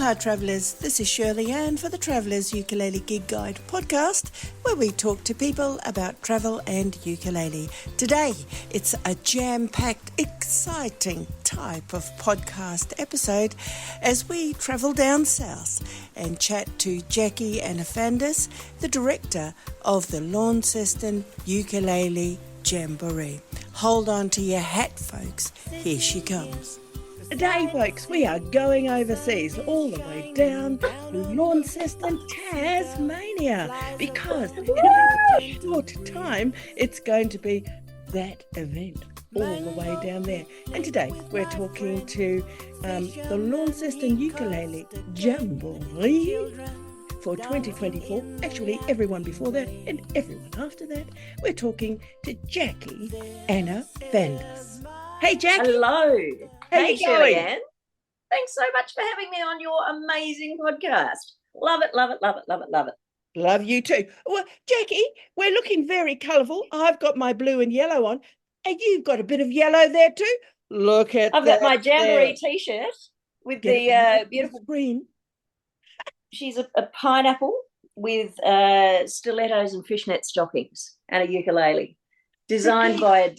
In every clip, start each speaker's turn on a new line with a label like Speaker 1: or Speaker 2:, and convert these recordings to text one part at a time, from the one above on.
Speaker 1: Aloha travellers, this is Shirley Ann for the Travellers Ukulele Gig Guide podcast, where we talk to people about travel and ukulele. Today, it's a jam-packed, exciting type of podcast episode as we travel down south and chat to Jackie Anifandis, the director of the Launceston Ukulele Jamboree. Hold on to your hat, folks. Here she comes. Today, folks, we are going overseas, all the way down to Launceston, Tasmania, because in a very short time, it's going to be that event all the way down there. And today, we're talking to the Launceston Ukulele Jamboree for 2024. Actually, everyone before that and everyone after that. We're talking to Jackie Anifandis. Hey, Jackie.
Speaker 2: Hello. Hey, Shirley Ann. Thanks so much for having me on your amazing podcast. Love it, love it, love it, love it, love it.
Speaker 1: Love you too. Well, Jackie, we're looking very colourful. I've got my blue and yellow on, and you've got a bit of yellow there too. Look at
Speaker 2: I've got my Jamboree T-shirt with the beautiful
Speaker 1: green.
Speaker 2: She's a pineapple with stilettos and fishnet stockings and a ukulele, designed by a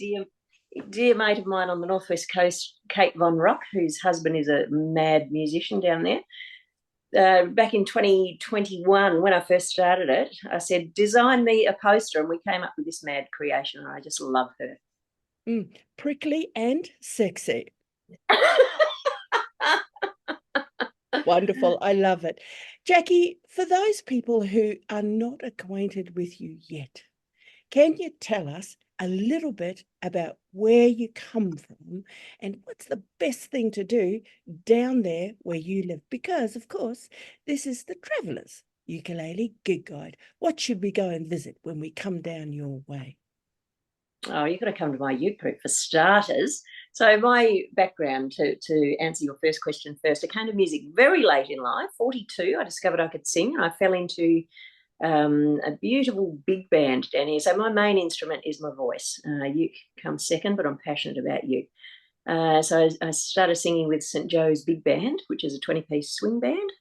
Speaker 2: dear mate of mine on the northwest coast, Kate Von Rock, whose husband is a mad musician down there. Back in 2021, when I first started it, I said, design me a poster, and we came up with this mad creation, and I just love her.
Speaker 1: Prickly and sexy. Wonderful. I love it. Jackie, for those people who are not acquainted with you yet, can you tell us a little bit about where you come from and what's the best thing to do down there where you live? Because, of course, this is the Travellers Ukulele Gig Guide. What should we go and visit when we come down your way?
Speaker 2: Oh, you've got to come to my uke group for starters. So my background, to answer your first question first, I came to music very late in life, 42. I discovered I could sing, and I fell into a beautiful big band down here. So my main instrument is my voice. Uke comes second, but I'm passionate about uke. So I started singing with St. Joe's Big Band, which is a 20-piece swing band.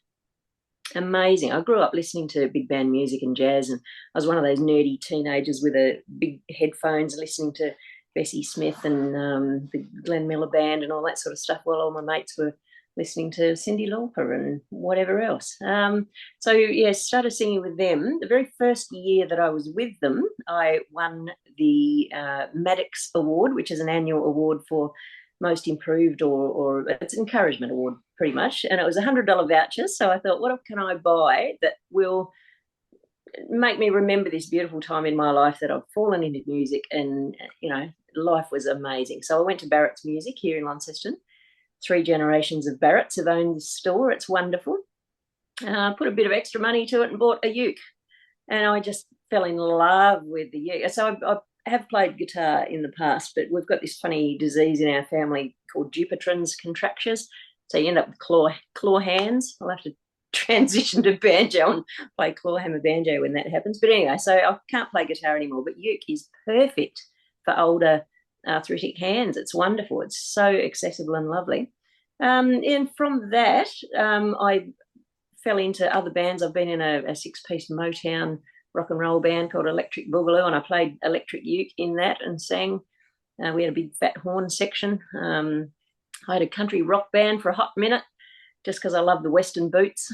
Speaker 2: Amazing. I grew up listening to big band music and jazz, and I was one of those nerdy teenagers with a big headphones listening to Bessie Smith and the Glenn Miller Band and all that sort of stuff, while all my mates were listening to Cyndi Lauper and whatever else. Started singing with them. The very first year that I was with them, I won the Maddox Award, which is an annual award for most improved, or it's an encouragement award pretty much. And it was $100 vouchers. So I thought, what can I buy that will make me remember this beautiful time in my life that I've fallen into music, and, life was amazing. So I went to Barrett's Music here in Launceston. 3 generations of Barretts have owned this store. It's wonderful. Put a bit of extra money to it and bought a uke. And I just fell in love with the uke. So I have played guitar in the past, but we've got this funny disease in our family called Dupuytren's contractures. So you end up with claw hands. I'll have to transition to banjo and play clawhammer banjo when that happens. But anyway, so I can't play guitar anymore, but uke is perfect for older arthritic hands. It's wonderful. It's so accessible and lovely. And from that, I fell into other bands. I've been in a 6-piece Motown rock and roll band called Electric Boogaloo, and I played electric uke in that and sang. We had a big fat horn section. I had a country rock band for a hot minute, just because I love the Western boots.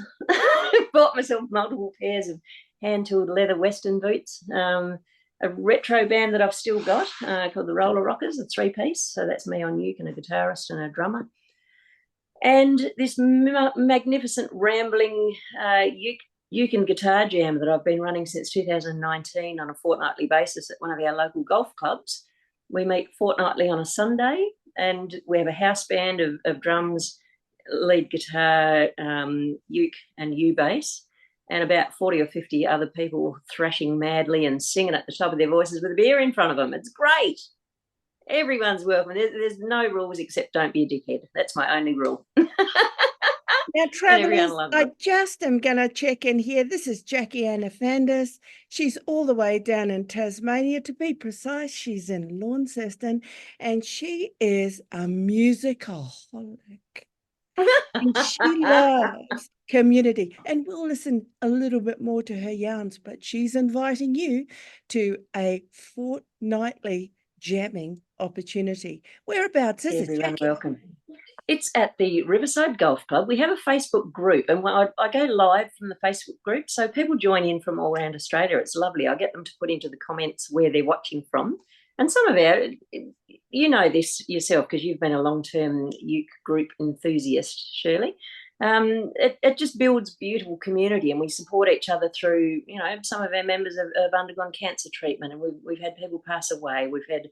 Speaker 2: Bought myself multiple pairs of hand-tooled leather Western boots. A retro band that I've still got called the Roller Rockers, a 3-piece. So that's me on uke and a guitarist and a drummer. And this magnificent rambling uke and guitar jam that I've been running since 2019 on a fortnightly basis at one of our local golf clubs. We meet fortnightly on a Sunday, and we have a house band of drums, lead guitar, uke and U-bass, and about 40 or 50 other people thrashing madly and singing at the top of their voices with a beer in front of them. It's great. Everyone's welcome. There's no rules except don't be a dickhead. That's my only rule.
Speaker 1: Now, travellers, I just am going to check in here. This is Jackie Anifandis. She's all the way down in Tasmania. To be precise, she's in Launceston, and she is a musicaholic. And she loves community. And we'll listen a little bit more to her yarns, but she's inviting you to a fortnightly jamming opportunity. Whereabouts is it,
Speaker 2: Everyone
Speaker 1: Jackie?
Speaker 2: welcome. It's at the Riverside Golf Club. We have a Facebook group, and I go live from the Facebook group, so people join in from all around Australia. It's lovely. I get them to put into the comments where they're watching from. And some of our, you know this yourself because you've been a long-term uke group enthusiast, Shirley. It just builds beautiful community, and we support each other through, you know, some of our members have undergone cancer treatment, and we've had people pass away. We've had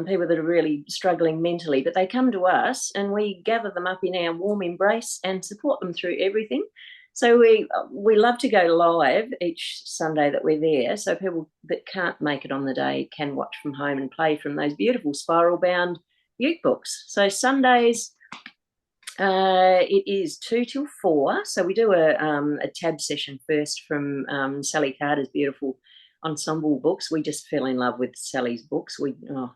Speaker 2: people that are really struggling mentally, but they come to us and we gather them up in our warm embrace and support them through everything. So we love to go live each Sunday that we're there, so people that can't make it on the day can watch from home and play from those beautiful spiral-bound uke books. So Sundays, it is 2 till 4. So we do a tab session first from Sally Carter's beautiful ensemble books. We just fell in love with Sally's books. We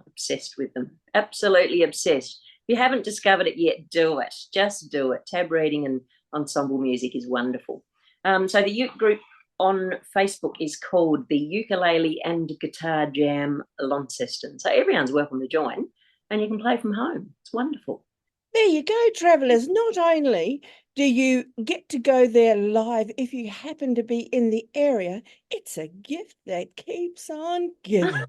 Speaker 2: obsessed with them, absolutely obsessed. If you haven't discovered it yet, do it. Just do it. Tab reading and ensemble music is wonderful. So the uke group on Facebook is called the Ukulele and Guitar Jam Launceston. So everyone's welcome to join, and you can play from home. It's wonderful.
Speaker 1: There you go, travellers. Not only do you get to go there live if you happen to be in the area, it's a gift that keeps on giving.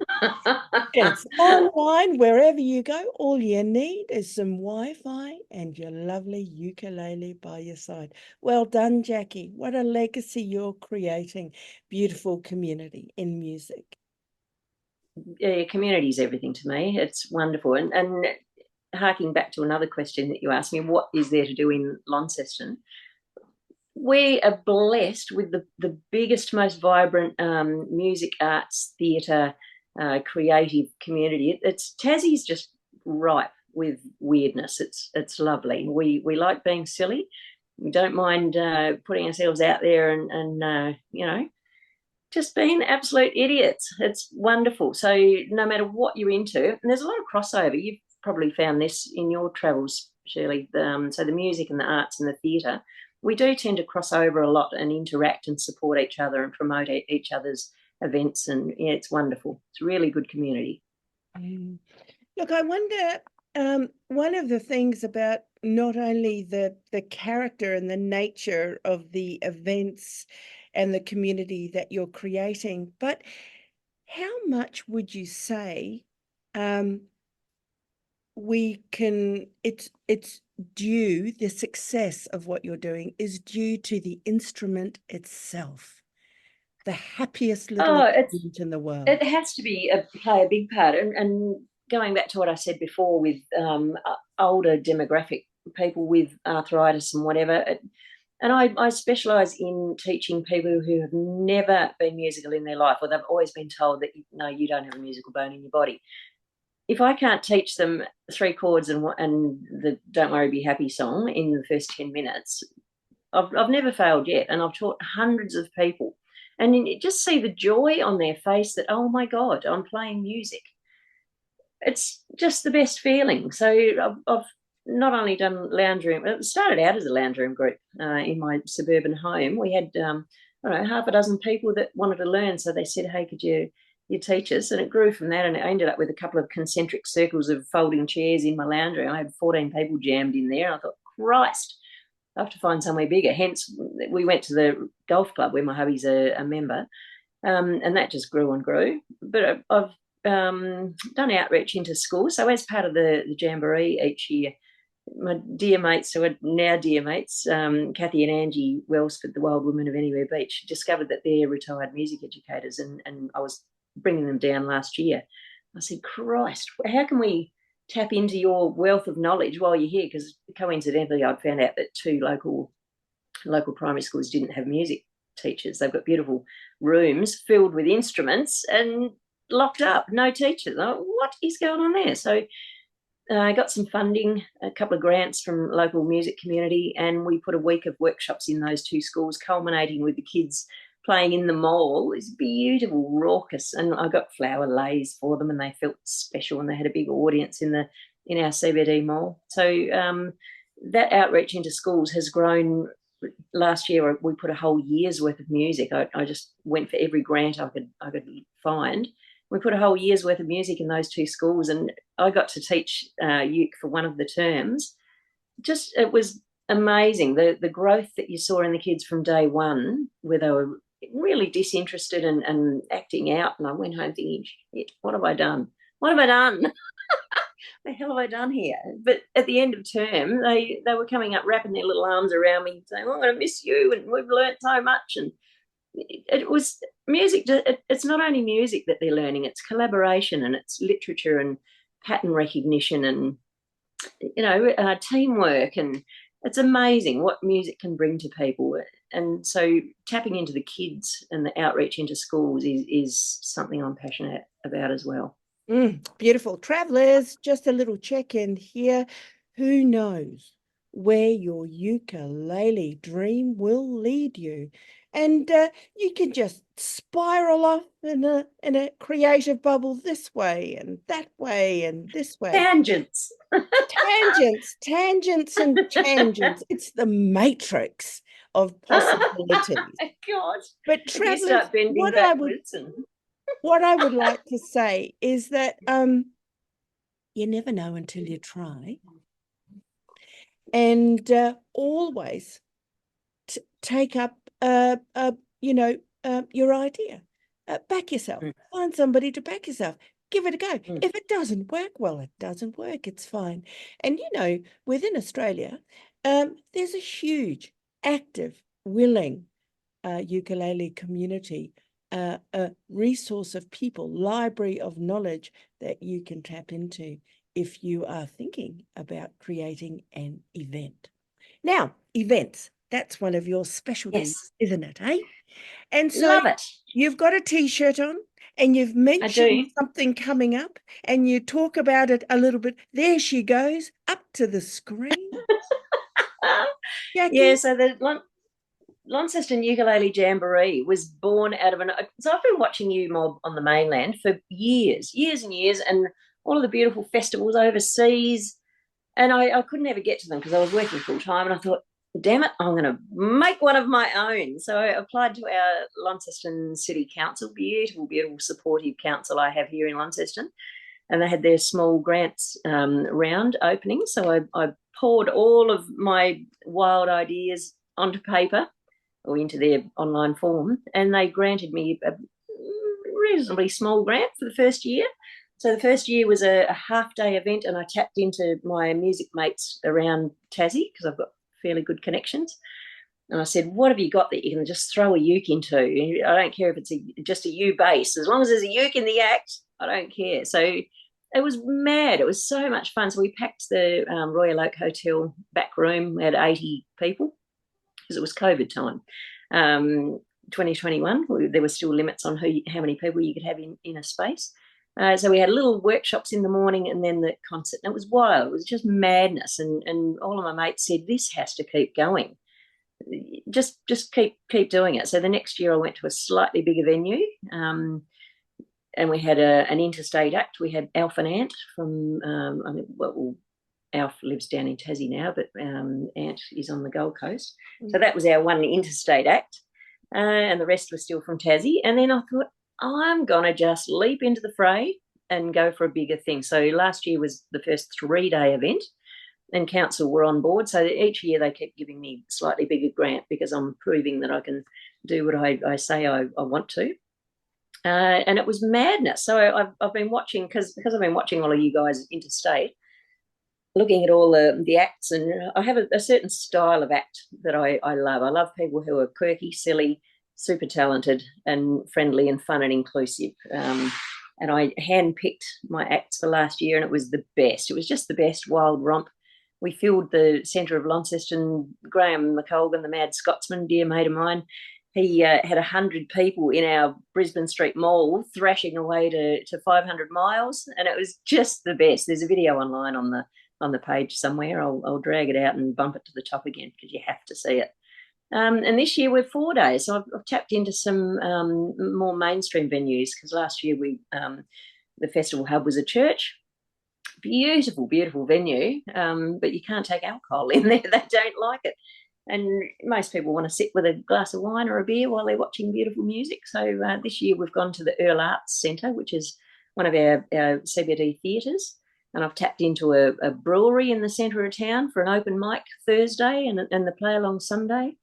Speaker 1: It's online wherever you go. All you need is some Wi-Fi and your lovely ukulele by your side. Well done, Jackie. What a legacy you're creating. Beautiful community in music.
Speaker 2: Yeah, community is everything to me. It's wonderful. And harking back to another question that you asked me, what is there to do in Launceston? We are blessed with the biggest, most vibrant music, arts, theatre, creative community. Tassie's just ripe with weirdness. It's lovely. We like being silly. We don't mind putting ourselves out there and you know, just being absolute idiots. It's wonderful. So no matter what you're into, and there's a lot of crossover. You've probably found this in your travels, Shirley. So the music and the arts and the theatre, we do tend to cross over a lot and interact and support each other and promote each other's events. And yeah, it's wonderful. It's a really good community.
Speaker 1: Look, I wonder, one of the things about not only the character and the nature of the events and the community that you're creating, but how much would you say it's due, the success of what you're doing is due to the instrument itself, the happiest little instrument in the world?
Speaker 2: It has to be play a big part. And going back to what I said before with older demographic people with arthritis and whatever, and I specialise in teaching people who have never been musical in their life, or they've always been told that, no, you don't have a musical bone in your body. If I can't teach them 3 chords and the Don't Worry Be Happy song in the first 10 minutes, I've never failed yet. And I've taught hundreds of people. And you just see the joy on their face that, oh, my God, I'm playing music. It's just the best feeling. So I've not only done lounge room, it started out as a lounge room group in my suburban home. We had, I don't know, half a dozen people that wanted to learn. So they said, hey, could you teach us? And it grew from that, and I ended up with a couple of concentric circles of folding chairs in my lounge room. I had 14 people jammed in there. I thought, Christ, I have to find somewhere bigger. Hence, we went to the golf club where my hubby's a member, and that just grew and grew. But I've done outreach into schools. So as part of the Jamboree each year, my dear mates, who are now dear mates, Kathy and Angie Wellsford, the Wild Women of Anywhere Beach, discovered that they're retired music educators, and I was bringing them down last year. I said, Christ, how can we tap into your wealth of knowledge while you're here? Because coincidentally, I'd found out that 2 local primary schools didn't have music teachers. They've got beautiful rooms filled with instruments and locked up, no teachers. What is going on there? So I got some funding, a couple of grants from local music community, and we put a week of workshops in those 2 schools, culminating with the kids playing in the mall. It's beautiful, raucous, and I got flower leis for them, and they felt special, and they had a big audience in our CBD mall. So that outreach into schools has grown. Last year we put a whole year's worth of music. I just went for every grant I could find. We put a whole year's worth of music in those two schools, and I got to teach uke for one of the terms. Just, it was amazing, the growth that you saw in the kids from day one, where they were really disinterested and acting out. And I went home thinking, what have I done? What have I done? The hell have I done here? But at the end of term, they were coming up, wrapping their little arms around me, saying, oh, I'm going to miss you, and we've learnt so much. And it was music. It's not only music that they're learning, it's collaboration, and it's literature and pattern recognition, and teamwork. And it's amazing what music can bring to people. And so tapping into the kids and the outreach into schools is something I'm passionate about as well.
Speaker 1: Beautiful. Travellers, just a little check-in here. Who knows where your ukulele dream will lead you? And you can just spiral off in a creative bubble this way and that way and this way.
Speaker 2: Tangents.
Speaker 1: Tangents and tangents. It's the matrix of possibilities.
Speaker 2: God.
Speaker 1: But Travellers, start bending backwards what I would like to say is that you never know until you try. And always take up, your idea. Back yourself. Find somebody to back yourself. Give it a go. If it doesn't work, well, it doesn't work. It's fine. And, within Australia, there's a huge, active, willing ukulele community, a resource of people, library of knowledge that you can tap into if you are thinking about creating an event. Now, events, that's one of your specialties, yes, isn't it, eh? And so
Speaker 2: love it.
Speaker 1: You've got a T-shirt on and you've mentioned something coming up and you talk about it a little bit. There she goes, up to the screen.
Speaker 2: Jackie? Yeah, so the Launceston Ukulele Jamboree was born out of so I've been watching you mob on the mainland for years and years, and all of the beautiful festivals overseas, and I couldn't ever get to them because I was working full time, and I thought, damn it, I'm going to make one of my own. So I applied to our Launceston City Council, beautiful, supportive council I have here in Launceston, and they had their small grants round opening. So I poured all of my wild ideas onto paper or into their online form, and they granted me a reasonably small grant for the first year. So the first year was a half-day event, and I tapped into my music mates around Tassie because I've got fairly good connections. And I said, what have you got that you can just throw a uke into? I don't care if it's just a U bass. As long as there's a uke in the act, I don't care. So it was mad. It was so much fun. So we packed the Royal Oak Hotel back room. We had 80 people because it was COVID time. 2021, there were still limits on how many people you could have in a space. So we had little workshops in the morning and then the concert. And it was wild. It was just madness. And all of my mates said, this has to keep going. Just keep doing it. So the next year I went to a slightly bigger venue, and we had an interstate act. We had Alf and Ant from, Alf lives down in Tassie now, but Ant is on the Gold Coast. So that was our one interstate act, and the rest was still from Tassie. And then I thought, I'm going to just leap into the fray and go for a bigger thing. So last year was the first 3-day event, and council were on board. So each year they kept giving me a slightly bigger grant because I'm proving that I can do what I say I want to. And it was madness. So I've been watching, because I've been watching all of you guys interstate, looking at all the acts, and I have a certain style of act that I love. I love people who are quirky, silly, super talented and friendly and fun and inclusive. And I handpicked my acts for last year, and it was the best. It was just the best wild romp. We filled the centre of Launceston. Graham McColgan, the Mad Scotsman, dear mate of mine, he had 100 people in our Brisbane Street Mall thrashing away to 500 miles, and it was just the best. There's a video online on the page somewhere. I'll drag it out and bump it to the top again because you have to see it. And this year we're 4 days, so I've tapped into some more mainstream venues, because last year the festival hub was a church, Beautiful, beautiful venue, but you can't take alcohol in there. They don't like it. And most people want to sit with a glass of wine or a beer while they're watching beautiful music. So this year we've gone to the Earl Arts Centre, which is one of our CBD theatres. And I've tapped into a brewery in the centre of town for an open mic Thursday and the play along Sunday.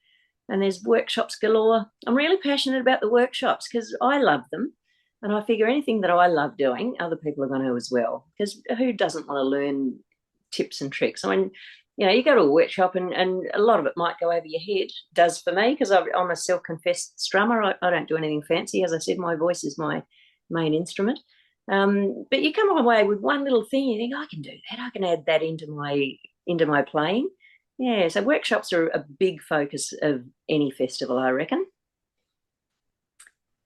Speaker 2: And there's workshops galore. I'm really passionate about the workshops because I love them. And I figure anything that I love doing, other people are going to as well. Because who doesn't want to learn tips and tricks? I mean, you go to a workshop and a lot of it might go over your head. Does for me, because I'm a self-confessed strummer. I don't do anything fancy. As I said, my voice is my main instrument. But you come away with one little thing, you think, I can do that. I can add that into my playing. Yeah, so workshops are a big focus of any festival, I reckon.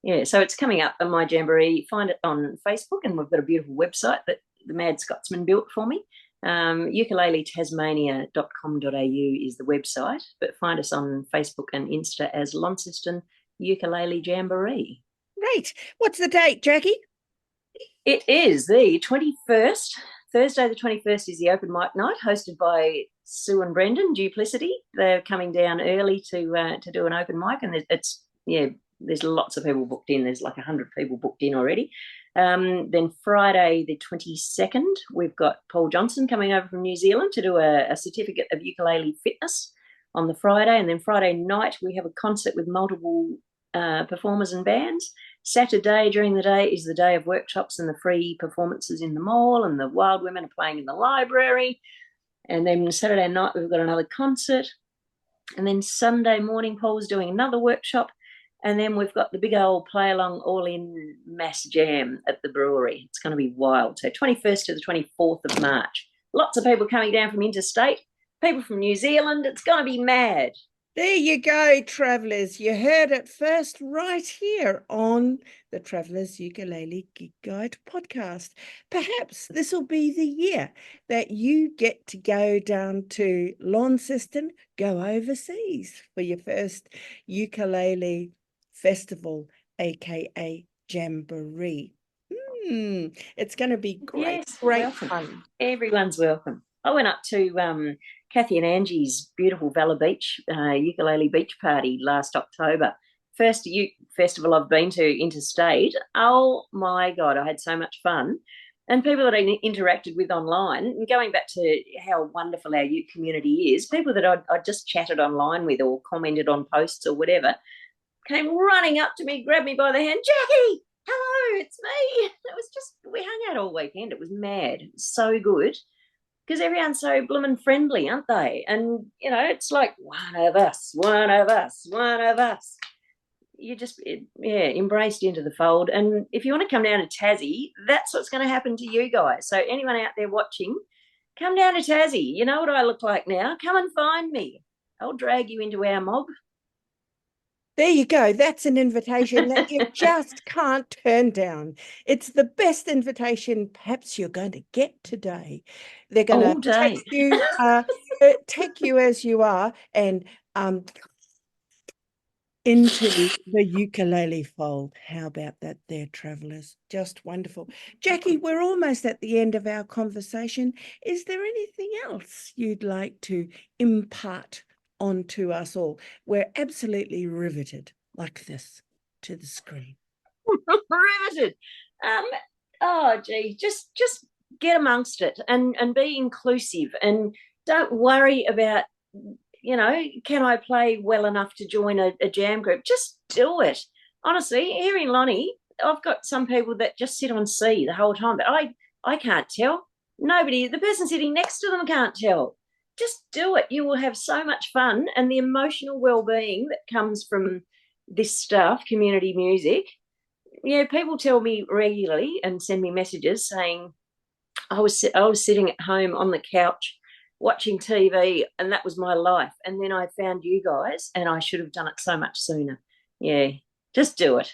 Speaker 2: Yeah, so it's coming up on my Jamboree. Find it on Facebook, and we've got a beautiful website that the Mad Scotsman built for me. Ukuleletasmania.com.au is the website, but find us on Facebook and Insta as Launceston Ukulele Jamboree.
Speaker 1: Great. What's the date, Jackie?
Speaker 2: It is the 21st. Thursday the 21st is the open mic night, hosted by Sue and Brendan, Duplicity. They're coming down early to do an open mic, and there's lots of people booked in. There's like 100 people booked in already. Then Friday the 22nd, we've got Paul Johnson coming over from New Zealand to do a certificate of ukulele fitness on the Friday. And then Friday night, we have a concert with multiple performers and bands. Saturday during the day is the day of workshops and the free performances in the mall, and the Wild Women are playing in the library. And then Saturday night, we've got another concert. And then Sunday morning, Paul's doing another workshop. And then we've got the big old play-along all-in mass jam at the brewery. It's going to be wild. So 21st to the 24th of March. Lots of people coming down from interstate, people from New Zealand. It's going to be mad.
Speaker 1: There you go, travellers. You heard it first right here on the Travellers Ukulele Gig Guide podcast. Perhaps this will be the year that you get to go down to Launceston, go overseas for your first ukulele festival, aka Jamboree. It's going to be great,
Speaker 2: Yes,
Speaker 1: great
Speaker 2: welcome.
Speaker 1: fun.
Speaker 2: Everyone's welcome. I went up to Kathy and Angie's beautiful Valor Beach ukulele beach party last October. First festival I've been to interstate. Oh my God, I had so much fun. And people that I interacted with online, and going back to how wonderful our uke community is, people that I just chatted online with or commented on posts or whatever, came running up to me, grabbed me by the hand, Jackie, hello, it's me. It was just, we hung out all weekend. It was mad. It was so good because everyone's so bloomin' friendly, aren't they? And, it's like one of us, one of us, one of us. You just, embraced into the fold. And if you want to come down to Tassie, that's what's going to happen to you guys. So anyone out there watching, come down to Tassie. You know what I look like now. Come and find me. I'll drag you into our mob.
Speaker 1: There you go. That's an invitation that you just can't turn down. It's the best invitation perhaps you're going to get today. They're going to take you as you are and into the ukulele fold. How about that there, travellers? Just wonderful. Jackie, we're almost at the end of our conversation. Is there anything else you'd like to impart onto us all? We're absolutely riveted like this to the screen.
Speaker 2: Riveted. Just get amongst it and be inclusive, and don't worry about, can I play well enough to join a jam group? Just do it. Honestly, here in Lonnie, I've got some people that just sit on C the whole time, but I can't tell. Nobody, the person sitting next to them can't tell. Just do it. You will have so much fun, and the emotional well-being that comes from this stuff, community music. People tell me regularly and send me messages saying, I was sitting at home on the couch watching TV, and that was my life. And then I found you guys, and I should have done it so much sooner. Yeah, just do it.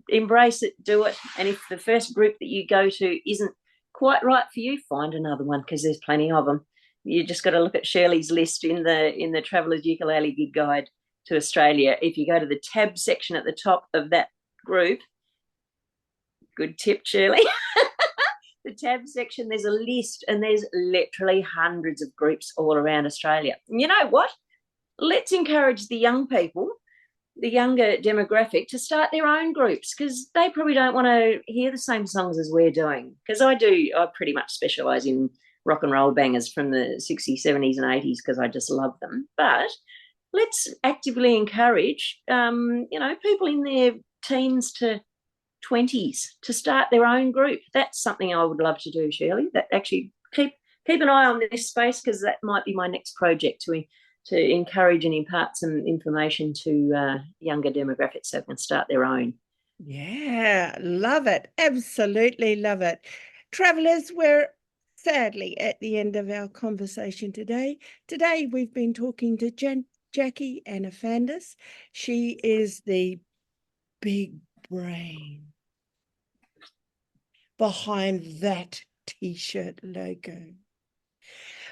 Speaker 2: Embrace it, do it. And if the first group that you go to isn't quite right for you, find another one, because there's plenty of them. You just got to look at Shirley's list in the Travellers Ukulele Gig Guide to Australia. If you go to the tab section at the top of that group, good tip, Shirley, the tab section, there's a list, and there's literally hundreds of groups all around Australia. And you know what? Let's encourage the young people, the younger demographic, to start their own groups, because they probably don't want to hear the same songs as we're doing. Because I pretty much specialise in rock and roll bangers from the 60s, 70s and 80s because I just love them. But let's actively encourage, people in their teens to 20s to start their own group. That's something I would love to do, Shirley. That actually keep an eye on this space, because that might be my next project, to encourage and impart some information to younger demographics so they can start their own.
Speaker 1: Yeah, love it. Absolutely love it. Travellers, we're sadly at the end of our conversation today. Today we've been talking to Jackie Anifandis. She is the big brain behind that T-shirt logo.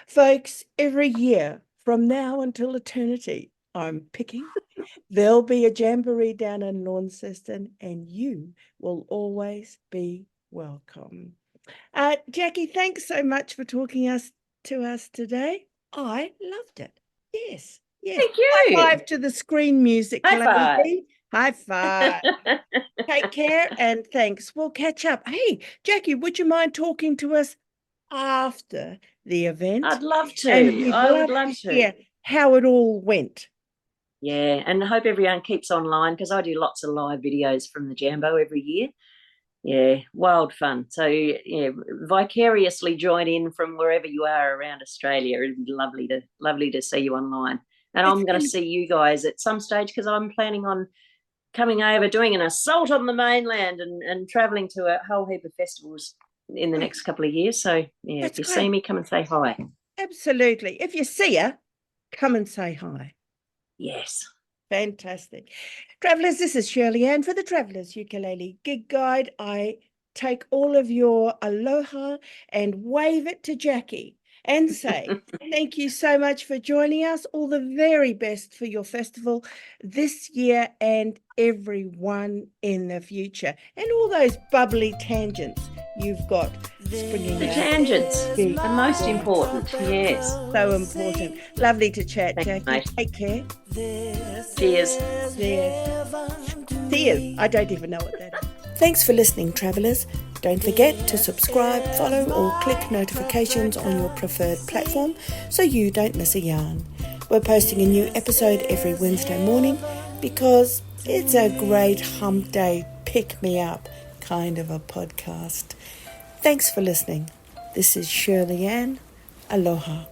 Speaker 1: Folks, every year from now until eternity, I'm picking, there'll be a Jamboree down in Launceston, and you will always be welcome. Jackie, thanks so much for talking to us today. I loved it. Yes.
Speaker 2: Thank you.
Speaker 1: High five to the screen music.
Speaker 2: High five.
Speaker 1: High five. Take care and thanks. We'll catch up. Hey, Jackie, would you mind talking to us after the event?
Speaker 2: I'd love to.
Speaker 1: I would love to hear how it all went.
Speaker 2: Yeah, and I hope everyone keeps online, because I do lots of live videos from the Jambo every year. Yeah, wild fun. So, yeah, vicariously join in from wherever you are around Australia. It'd be lovely to see you online. And I'm going to see you guys at some stage, because I'm planning on coming over, doing an assault on the mainland, and travelling to a whole heap of festivals in the next couple of years. So, yeah, if you see me, come and say hi.
Speaker 1: Absolutely. If you see her, come and say hi.
Speaker 2: Yes.
Speaker 1: Fantastic. Travellers, this is Shirley Ann for the Travellers Ukulele Gig Guide. I take all of your aloha and wave it to Jackie and say thank you so much for joining us. All the very best for your festival this year and everyone in the future. And all those bubbly tangents you've got springing
Speaker 2: The
Speaker 1: out.
Speaker 2: tangents are most important. Yes.
Speaker 1: So important. Lovely to chat,
Speaker 2: Thanks,
Speaker 1: Jackie.
Speaker 2: mate.
Speaker 1: Take care.
Speaker 2: Cheers.
Speaker 1: Cheers. I don't even know what that is. Thanks for listening, travellers. Don't forget to subscribe, follow, or click notifications on your preferred platform so you don't miss a yarn. We're posting a new episode every Wednesday morning because it's a great hump day, pick-me-up kind of a podcast. Thanks for listening. This is Shirley Ann. Aloha.